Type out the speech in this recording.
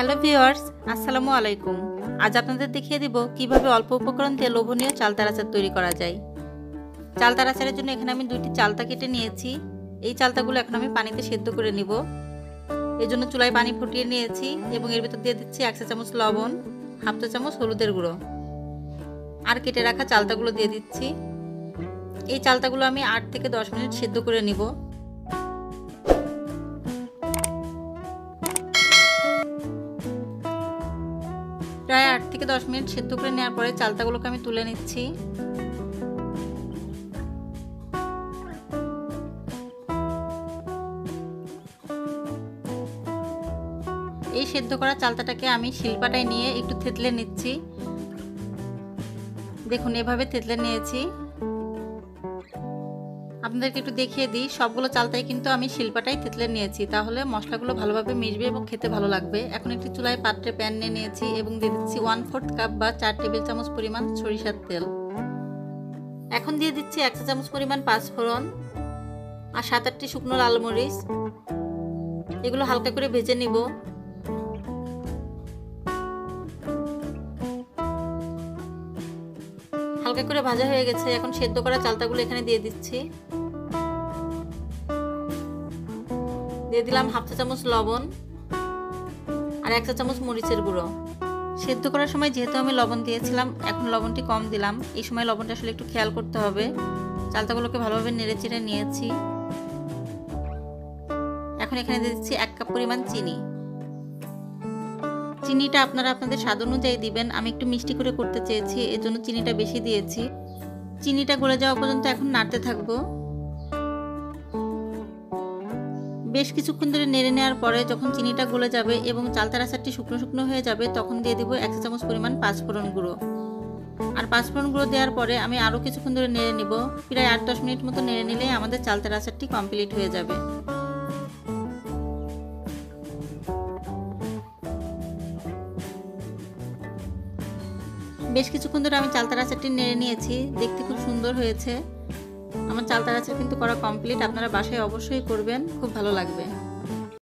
Hello viewers, আসসালামু আলাইকুম। আজ আপনাদের দেখিয়ে দিব কিভাবে অল্প উপকরণ দিয়ে লোভনীয় চালতার আচার তৈরি করা যায়। চালতার আচারের জন্য এখানে আমি 2টি চালতা কেটে নিয়েছি। এই চালতাগুলো এখন আমি পানিতে সেদ্ধ করে নিব। এর জন্য চুলায় পানি ফুটিয়ে নিয়েছি এবং এর ভিতর দিয়ে দিচ্ছি 1 চা চামচ লবণ, হাফ চা চামচ হলুদের গুঁড়ো আর কেটে রাখা চালতাগুলো দিয়ে দিচ্ছি। এই চালতাগুলো আমি 8 থেকে 10 মিনিট সেদ্ধ করে নিব। প্রায় 8 থেকে 10 মিনিট সেদ্ধ করে নেওয়ার পরে চালতাগুলোকে আমি তুলে নিচ্ছি। এই সেদ্ধ করা চালতাটাকে আমি শিলপাটায় নিয়ে একটু থেতলে নিচ্ছি। দেখুন এভাবে থেতলে নিয়েছি। আপনাদেরকে একটু দেখিয়ে দিই, সবগুলো চালতাই কিন্তু আমি শিলপাটায় থেতলে নিয়েছি, তাহলে মশলাগুলো ভালোভাবে মিশবে এবং খেতে ভালো লাগবে। এখন একটি চুলায় পাত্রে প্যান নিয়ে নিয়েছি এবং দিয়ে দিচ্ছি 1/4 কাপ বা 4 টেবিল চামচ পরিমাণ সরিষার তেল। এখন দিয়ে দিচ্ছি 1 চা চামচ পরিমাণ পাঁচফোড়ন আর 7-8টি শুকনো লাল মরিচ। এগুলো হালকা করে ভেজে নিব। হালকা করে ভাজা হয়ে গেছে, এখন সেদ্ধ করা চালতাগুলো এখানে দিয়ে দিচ্ছি। দিয়ে দিলাম হাফ চা চামচ লবণ আর 1 চা চামচ মরিচের গুঁড়ো। সেদ্ধ করার সময় যেহেতু আমি লবণ দিয়েছিলাম, এখন লবণটি কম দিলাম। এই সময় লবণটা আসলে একটু খেয়াল করতে হবে। চালতাগুলোকে ভালোভাবে নেড়ে চেড়ে নিয়েছি। এখন এখানে দিয়ে দিচ্ছি 1 কাপ পরিমাণ চিনি। চিনিটা আপনারা আপনাদের স্বাদ অনুযায়ী দিবেন। আমি একটু মিষ্টি করে করতে চেয়েছি, এজন্য চিনিটা বেশি দিয়েছি। চিনিটা গলে যাওয়া পর্যন্ত এখন নাড়তে থাকবো। বেশ কিছুক্ষণ ধরে নেড়ে নেওয়ার পরে যখন চিনিটা গলে যাবে এবং চালতার আচারটি শুকনো শুকনো হয়ে যাবে, তখন দিয়ে দিব 1 চা চামচ পরিমাণ পাঁচফোড়ন গুঁড়ো। আর পাঁচফোড়ন গুঁড়ো দেওয়ার পরে আমি আরও কিছুক্ষণ ধরে নেড়ে নিব। প্রায় 8-10 মিনিট মতো নেড়ে নিলেই আমাদের চালতার আচারটি কমপ্লিট হয়ে যাবে। বেশ কিছুক্ষণ ধরে আমি চালতার আচারটি নেড়ে নিয়েছি। দেখতে খুব সুন্দর হয়েছে। আমার চালতার আচার কিন্তু করা কমপ্লিট। আপনারা বাসায় অবশ্যই করবেন, খুব ভালো লাগবে।